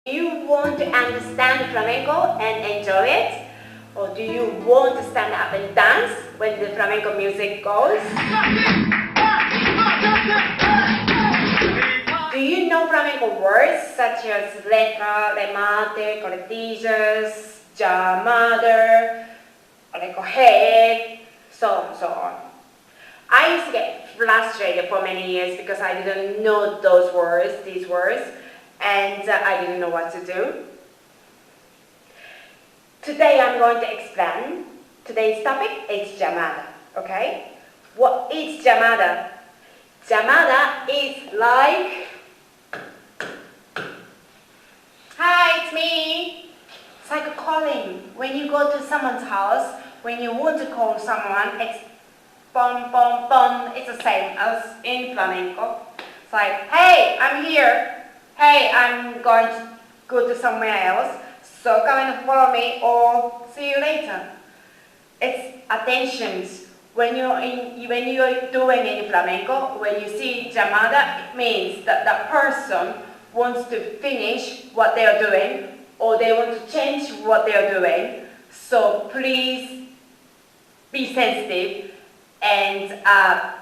Do you want to understand flamenco and enjoy it? Or do you want to stand up and dance when the flamenco music goes? Do you know flamenco words such as letra, remate, cortillas, llamada, recoger, so on and so on? I used to get frustrated for many years because I didn't know these words, and I didn't know what to do. Today I'm going to explain. Today's topic is llamada, okay? What is llamada? Llamada is like, hi, it's me. It's like calling. When you go to someone's house, when you want to call someone, it's bum, bum, bum. It's the same as in flamenco. It's like, hey, I'm here. Hey, I'm going to go to somewhere else, so come and follow me or see you later. It's attentions. When you're doing any flamenco, when you see llamada, it means that the person wants to finish what they are doing or they want to change what they are doing. So please be sensitive and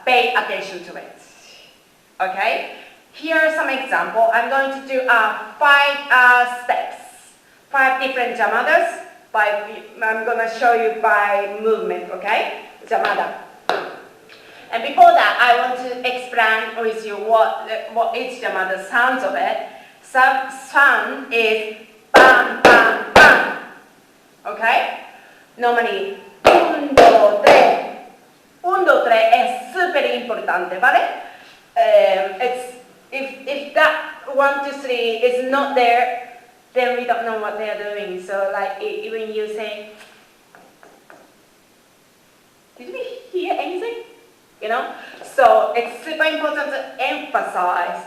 pay attention to it. Okay? Here are some examples. I'm going to do 5 steps, 5 different llamadas. I'm going to show you by movement, okay? Llamada. And before that, I want to explain with you what each llamada sounds of it. Some sound is bam, bam, bam. Okay? Normally, 1, 2, 3. 1, 2, 3 es súper importante, ¿vale? If that 1, 2, 3 is not there, then we don't know what they are doing. So like when you say, did we hear anything? You know? So it's super important to emphasize.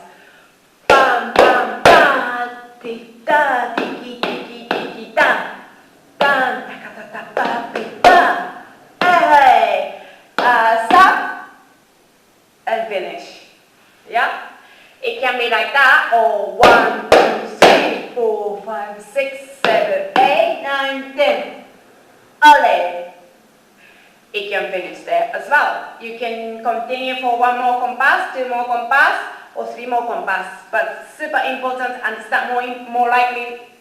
Bam, bam, bam, ti da, tiki, tiki, tiki, da. Bam, ta ta ta ta, ti da. Hey, stop and finish. Yeah? It can be like that, or 1, 2, 3, 4, 5, 6, 7, 8, 9, 10. Ole. It can finish there as well. You can continue for 1 more compass, 2 more compass, or 3 more compass. But super important to understand, more likely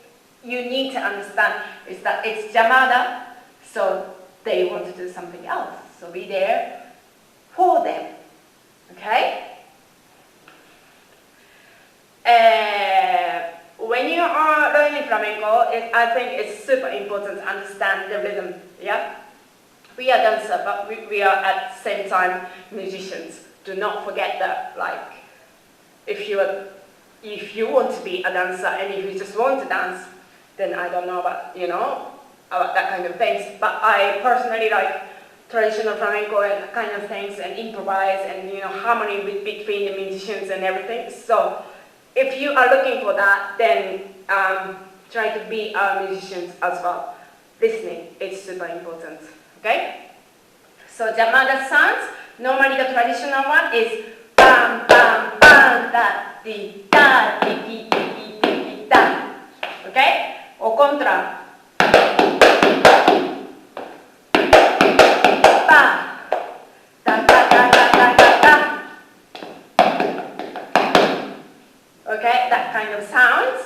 you need to understand is that it's llamada, so they want to do something else. So be there for them. Okay? When you are learning flamenco, I think it's super important to understand the rhythm, yeah? We are dancers, but we are at the same time musicians. Do not forget that, like, if you want to be a dancer and if you just want to dance, then I don't know about, about that kind of things. But I personally like traditional flamenco and kind of things and improvise and, harmony between the musicians and everything. So if you are looking for that, then try to be a musician as well. Listening is super important, okay? So llamada sounds, normally the traditional one is bam, bam, bam, da, di, da, di, di, di, di, di, da, okay? O contra. Ba, da, da, da, da, da, da, da. Okay, that kind of sounds.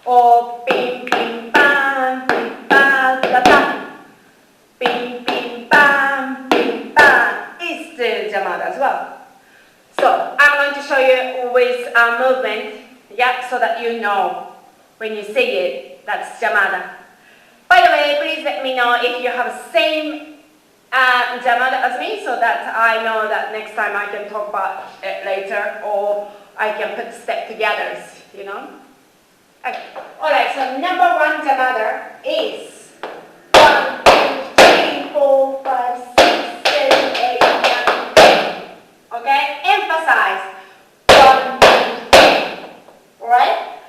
Or bim, bim, bam, bim, bam, da, da. Bim, bim, bam, bim, bam. It's the llamada as well. So I'm going to show you with a movement, yeah, so that you know when you see it, that's llamada. By the way, please let me know if you have the same llamada as me, so that I know that next time I can talk about it later, or I can put the step together, Okay. Alright, so number 1 llamada is 1, 2, 3, 4, 5, 6, 7, 8, 9, 10. Okay? Emphasize. 1, 2, 3. Alright?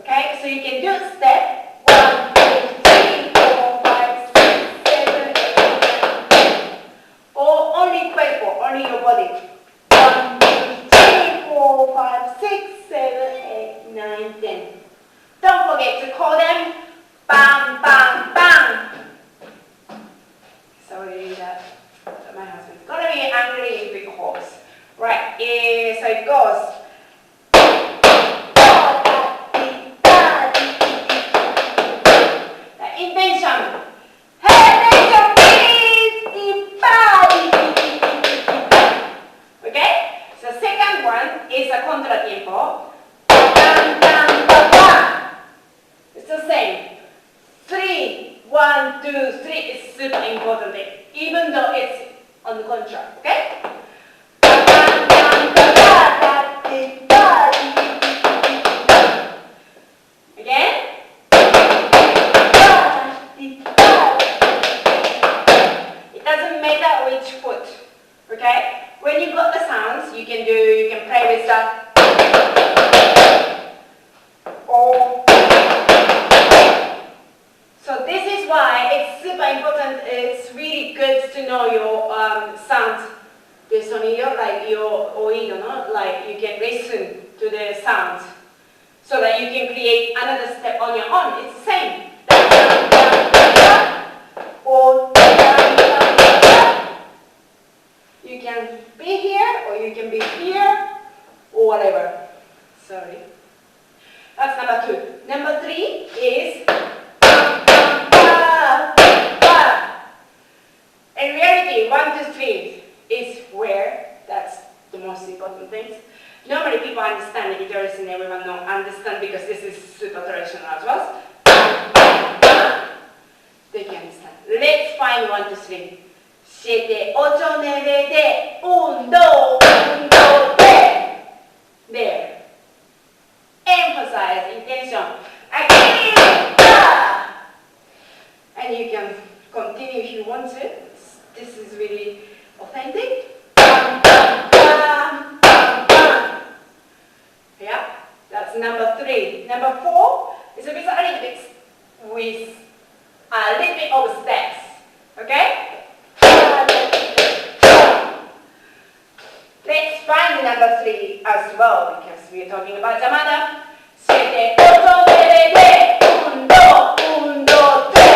Okay, so you can do a step. 1, 2, 3, 4, 5, 6, 7, 8, 9, 10. Or only cuerpo, only your body. 1, 2, 3, 4, 5, 6, 7, 8, 9, 10. Don't forget 2, 3 is super important thing, even though it's on the contract, okay? Again. It doesn't matter which foot, okay? When you got the sounds, you can play with that. Or so this is why it's super important. It's really good to know your sound, the sonido, like your oído, no? Like you can listen to the sound, so that you can create another step on your own. It's the same. Or you can be here, or you can be here, or whatever. Sorry. That's number 2. Number 3 is in reality, 1, 2, 3 is where that's the most important things. Normally people understand, the guitarists and everyone understand because this is super traditional as well. They can understand. Let's find 1, 2, 3. 7, 8, 9 de 1, 2, 1, 2, 3. There. Emphasize intention. Again. And you can continue if you want to. This is really authentic. Yeah, that's number 3. Number 4 is a little bit with a little bit of steps. Okay? Let's find number 3 as well because we're talking about Llamada. 7, 8, 9, 10, 1, 2, 1, 2, 3.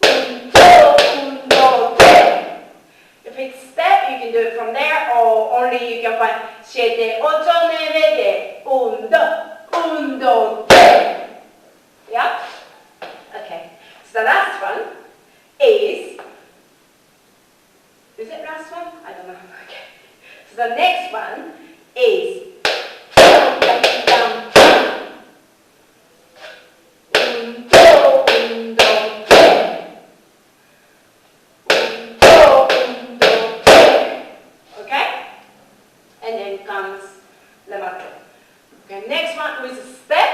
1, 2, 1, 2, 3. If it's step, you can do it from there, or only you can find 7, 8, 9 de 1, 2, 1, 2, 3. Yeah? Okay. So the last one is it last one? I don't know. Okay. So the next one is okay? And then comes Llamada. Okay, next one with a step.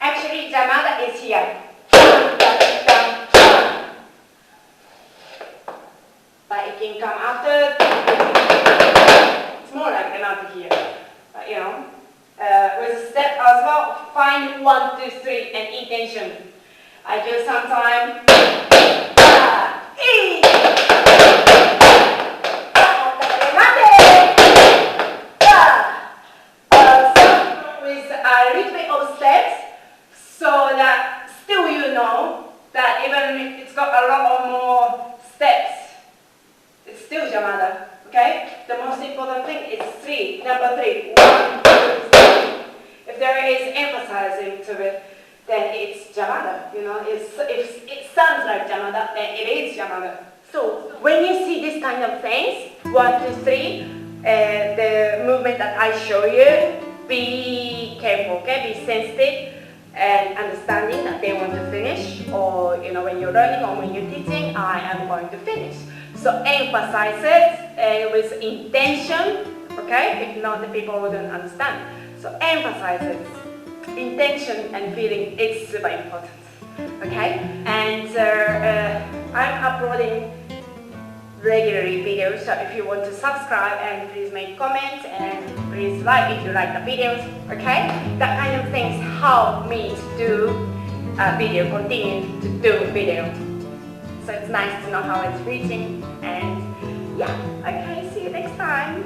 Actually, Llamada is here. But it can come after. It's more like Llamada here. But you know, with a step as well, find 1, 2, 3 and intention. I do sometimes. With a little bit of steps, so that still you know that even if it's got a lot of more steps, it's still Llamada. Okay? The most important thing is 3. Number 3. 1, 2, 3. If there is emphasizing to it, then it's Llamada. You know, if it sounds like Llamada, then it is Llamada. So when you see this kind of things, 1, 2, 3, the movement that I show you, be careful, okay? Be sensitive and understanding that they want to finish, or you know, when you're learning or when you're teaching, I am going to finish. So emphasize it with intention, okay? If not, the people wouldn't understand. So emphasize it. Intention and feeling is super important, okay? And I'm uploading regularly videos, so if you want to subscribe, and please make comments and please like if you like the videos, okay? That kind of things help me to do a video, continue to do video. So it's nice to know how it's reaching, and yeah, okay, see you next time.